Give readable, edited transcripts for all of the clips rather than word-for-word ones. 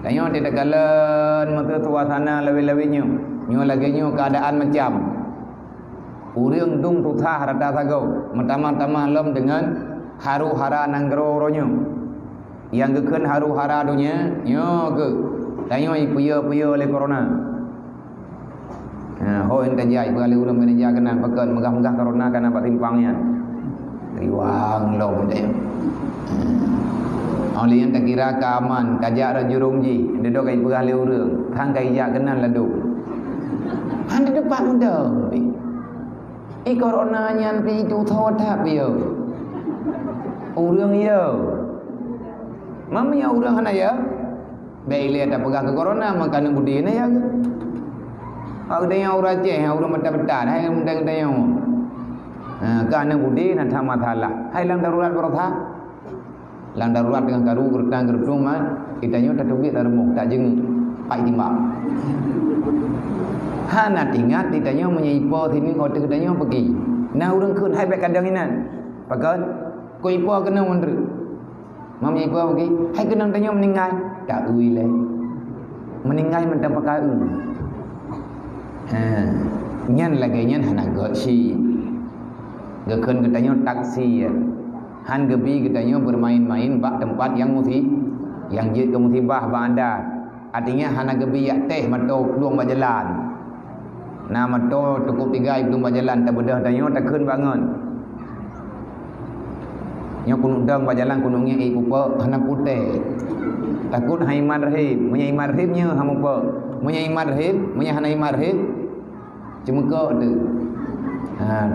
Tanya tidak galan mata tua sana lebih-lebihnya. Nyo lagi nyo keadaan macam urang dung tutah rata sagau. Pertama-tama lem dengan haru hara nanggro ronyo. Yang geken haru hara dunya nyo ke. Tanya puya-puya oleh corona. Ho ente jai bali urang meneja kenan pekan megah-megah corona kana patimpangnya. Riwang lom teh. Oleh yang tak kira keaman, kajak ra jurung ji, duduk kai pegah le urang, thang kai jak kenan laduk. Anda depan muda. Corona nyan pi tu thot thap yo. Urang yo. Mamanya urang hana ya. Baik lihat pegah ke corona makana budi na ya. Ada yang orang Aceh, orang Mata-Mata, hai muda-muda yang. Kana budi na thama thala. Hai lang darurat berotha. Lang darurat dengan karu gertang gertung kita nyo tak tubik darmuk tak jeng pai timbang. Hana tingat kita nyo menyaipo sini kota kita nyo pergi. Nah urang keun hai baik kadang inan. Pakat ko ipo kena mondre. Mam ipo pergi. Hai kenang tanyo meninggal. Tak ui le. Meninggal mentang pakai nyan lagi nyan hana gosi. Gekeun kita nyo taksi. Han gebi katanya bermain-main bak tempat yang yang jid ke musibah bandar. Artinya hana gebi yak teh mato peluang berjalan. Nah mato cukup 3 belum berjalan tak bedah tanya tak keun bangun. Nya kunung dang berjalan kunungnya upa hana putih. Takut haiman rahim, munya iman rahimnya hamupa. Munya iman rahim, munya hana iman rahim. Cuma kau tu.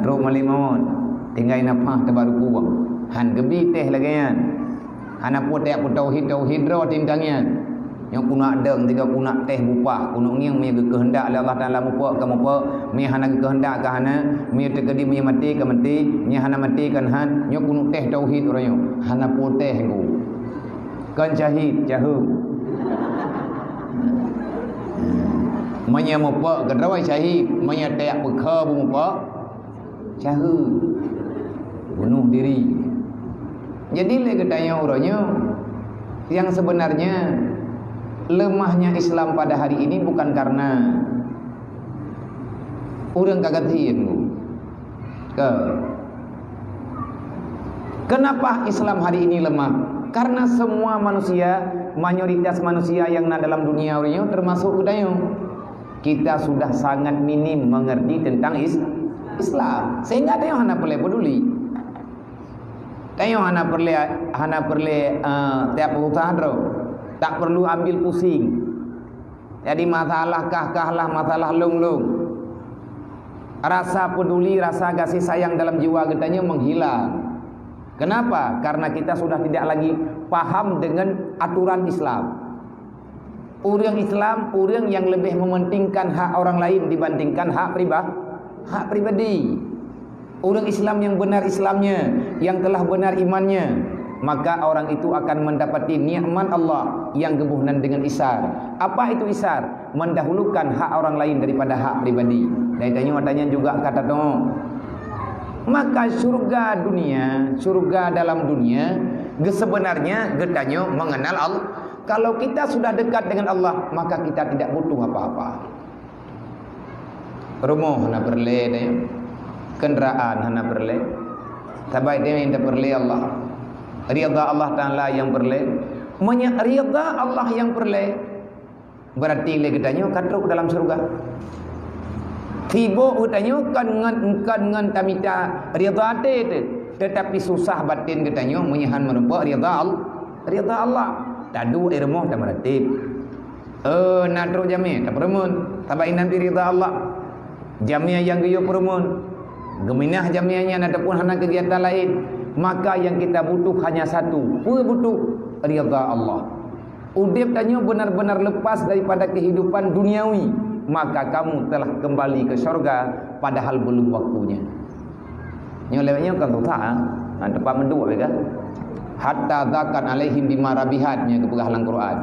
Teruk malimon. Tinggal nafas terbaru kuang. Han gebi teh lagian. Hana putih tauhid ro tindangnya. Yang kuna deng tiga kuna teh bupah, kuna ngiang me kehendak Allah Taala mupa ka mupa, me hana kehendak ka hana, me tekedi me mati ka mati, me hana mati kan han, nyo kuna teh tauhid oranyo. Hana putih ku. Kan syahid jahu. Manya mupa kedrawai syahid, manya teh bekha mupa. Jahu. Bunuh diri. Jadi le katanya orangnya yang sebenarnya lemahnya Islam pada hari ini bukan karena orang kagatiin. Kenapa Islam hari ini lemah? Karena semua manusia, mayoritas manusia yang ada dalam dunia orangnya termasuk katanya kita sudah sangat minim mengerti tentang Islam. Sehingga ada yang hana peduli. Tengok hana perle tiap utahro tak perlu ambil pusing. Jadi masalah kahlah masalah long. Rasa peduli, rasa kasih sayang dalam jiwa kitanya menghilang. Kenapa? Karena kita sudah tidak lagi paham dengan aturan Islam. Orang Islam, orang yang lebih mementingkan hak orang lain dibandingkan hak pribadi. Orang Islam yang benar Islamnya, yang telah benar imannya, maka orang itu akan mendapati nikmat Allah yang gebuhnan dengan isar. Apa itu isar? Mendahulukan hak orang lain daripada hak pribadi. Dan tanya juga kata tu. Maka surga dunia, surga dalam dunia, sebenarnya getanya mengenal Allah. Kalau kita sudah dekat dengan Allah, maka kita tidak butuh apa-apa. Rumah nak berle deh. Kenderaan hana perle. Tabai dia minta perle Allah. Ridha Allah Taala yang perle. Ridha Allah yang perle. Berarti le katanya katruk dalam surga. Tibo katanya kan ngan tamita ridha te tetapi susah batin katanya menyahan merupa ridha Allah. Tadu irmoh tak meratib. Nadro jami tak perumun. Tabai nanti ridha Allah. Jamiah yang geyo perumun. Geminah jamiahnya ataupun hana kegiatan lain, maka yang kita butuh hanya satu, butuh ridha Allah. Udip tanya benar-benar lepas daripada kehidupan duniawi, maka kamu telah kembali ke syurga padahal belum waktunya. Yang lewatnya kan tu tak, tempat mendua kan? Hatta zakan alaihim bima rabihatnya kepegahalan Quran.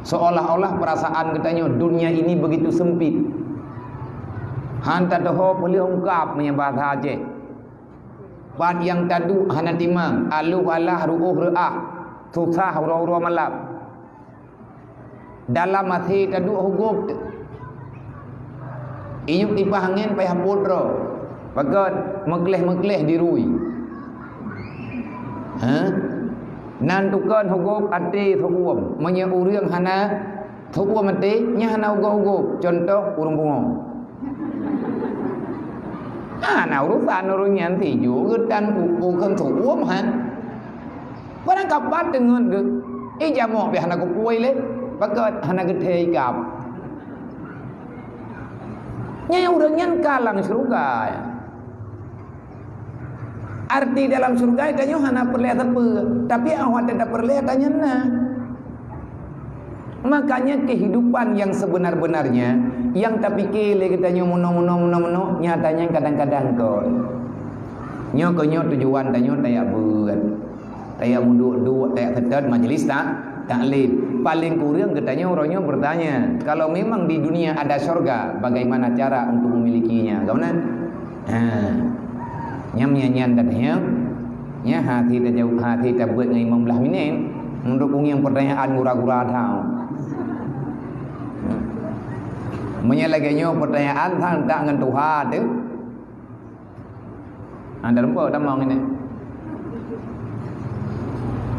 Seolah-olah perasaan katanya dunia ini begitu sempit. Hantar doho boleh ungkap punya bahasa Aceh. Bad yang tadu hana timang, alu alah ruuh reah, susah hura-hura malam. dalam hati tadu hukum iyuk dipahangin payah pudro pakat mekleh-mekleh dirui nan tukan hukum ati hukum menya urang hana hukum ati nya hana hukum contoh urang bungo nah urusan urangnya nanti juga dan bukan hukum barang kapat dengan ke ijamok bi hana ko puai le pakat hana gede ikap nya urang nyan kalang surga arti dalam surga itu hana perlihat apa tapi awak tidak perlihat na makanya kehidupan yang sebenar-benarnya yang tapi kele kita mono nyatanya kadang-kadang kau nyo tujuan tanyo tayak buat tayak munduk tayak tetad majelis taklim paling kurang katanya orangnya bertanya kalau memang di dunia ada surga bagaimana cara untuk memilikinya kawan nyam-nyanyan katanya nya hati tak jauh hati tak buat ngai membelah minen mendukung yang pertanyaan gura-gura tahu menyelaganya pertanyaan tak ngan Tuhan tu anda lupa tamang ini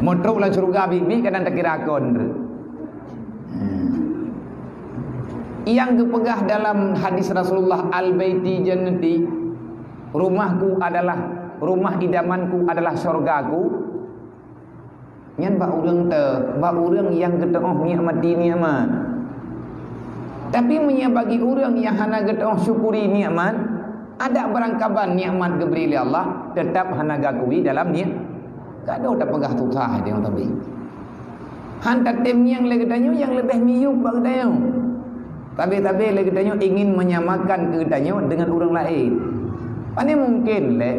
motruk lan surga bibi kadang tak kira kon yang kepegah dalam hadis Rasulullah al-baiti jannati rumahku adalah rumah idamanku adalah surgaku nyan ba urang yang geteuh nikmati nikmat tapi menyabagi urang yang hana geteuh syukuri nikmat ada barangkaban nikmat diberi oleh Allah tetap hana gakui dalam nikmat kado tak pegah tutah dia tapi hantar tim yang lebih miyuk bang dayo tapi lagi dayo ingin menyamakan kedayo dengan orang lain pane mungkin le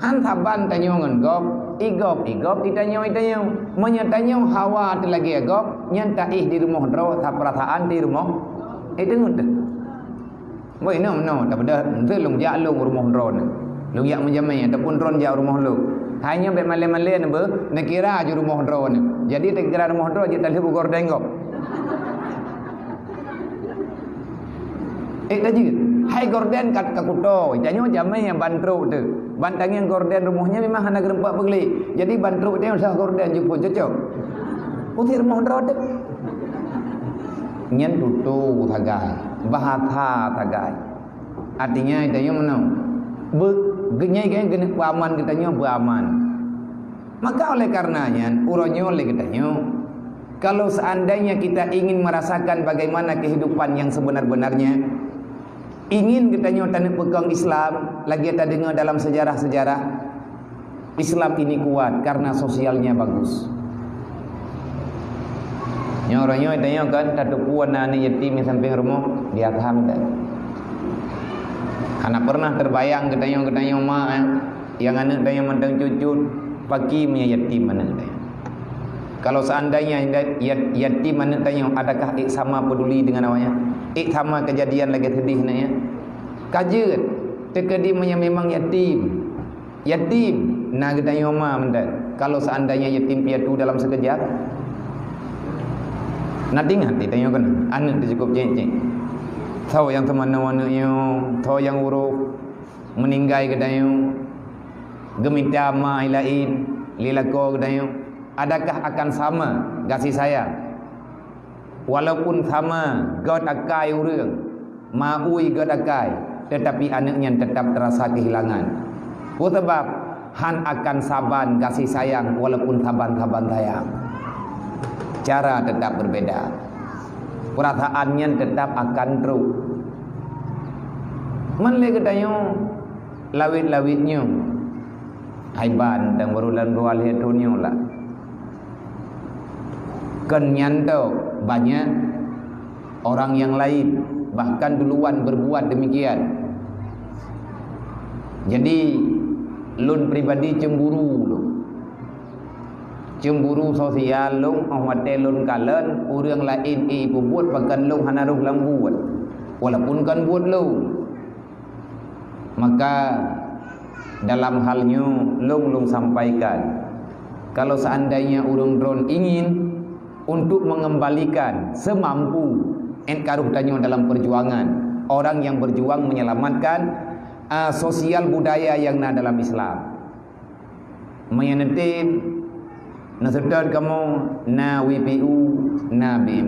hantaban tanyo ngengop igop ditanyo menyatanyo hawa lagi agop nyanta di rumah dro tak perasaan di rumah itu ngut boy no tak pada ente long ja long rumah dro long ya menjamai ataupun dron ja rumah lu hanya be male-male ne be ne kira je rumah dro ne jadi tak kira rumah dro je tak lebu gor dengop tadi hai gorden kat kakuto janyo jamai yang bantru tu bantang yang gorden rumahnya memang hana gerempak begli jadi bantru dia usah gorden jumpa cocok putih rumah dro tu nyen tutu tagai bahasa tagai artinya itu mana genyai kan kena beraman katanya beraman maka oleh karenanya uronyo oleh katanya kalau seandainya kita ingin merasakan bagaimana kehidupan yang sebenar-benarnya ingin katanya tanah pegang Islam lagi kita dengar dalam sejarah-sejarah Islam ini kuat karena sosialnya bagus orangnya katanya kan tak puan anak yatim yang samping rumah dia faham tak anak pernah terbayang katanya mak yang anak katanya mentang cucut pagi punya yatim mana katanya kalau seandainya yatim mana katanya adakah sama peduli dengan awaknya sama kejadian lagi sedih naknya kajet tekadimnya memang yatim nah katanya mak mentang kalau seandainya yatim piatu dalam sekejap nanti hati tanya kan anak cukup cek tahu yang teman-temannya tahu yang uruk meninggal katanya gemita ma lain lilako katanya adakah akan sama kasih sayang walaupun sama god akai urang maui god akai tetapi anaknya tetap terasa kehilangan sebab han akan saban kasih sayang walaupun saban-saban sayang cara tetap berbeda perasaannya tetap akan teruk menle katanya lawit-lawitnya haiban dan berulan rual hetunyo lah kenyanto banyak orang yang lain bahkan duluan berbuat demikian jadi lun pribadi cemburu sosial lung ahwate lun kalen urang lain buat bahkan lung hanaruh lambuat walaupun kan buat lung maka dalam halnya lung sampaikan kalau seandainya urang dron ingin untuk mengembalikan semampu engkaruh danyo dalam perjuangan orang yang berjuang menyelamatkan sosial budaya yang ada dalam Islam. Menyenetip nasedar kamu na WPU na BEM.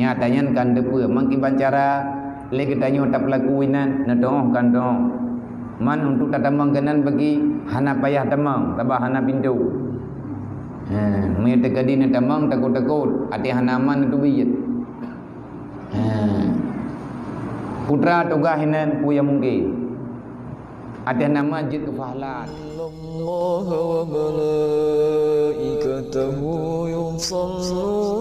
Nyatanya kan depa mangkin bancara lagi danyo tak pelakuinan na doh kan doh. Man untuk tatamang kenan bagi hana payah tamang tabah hana pintu. Mai tekadi na tamang takut-takut ati hanaman itu biyet. Putra tugah hinan puya mungkin. Ada nama masjid kefahlan. Allah wa malaikatahu yusalluna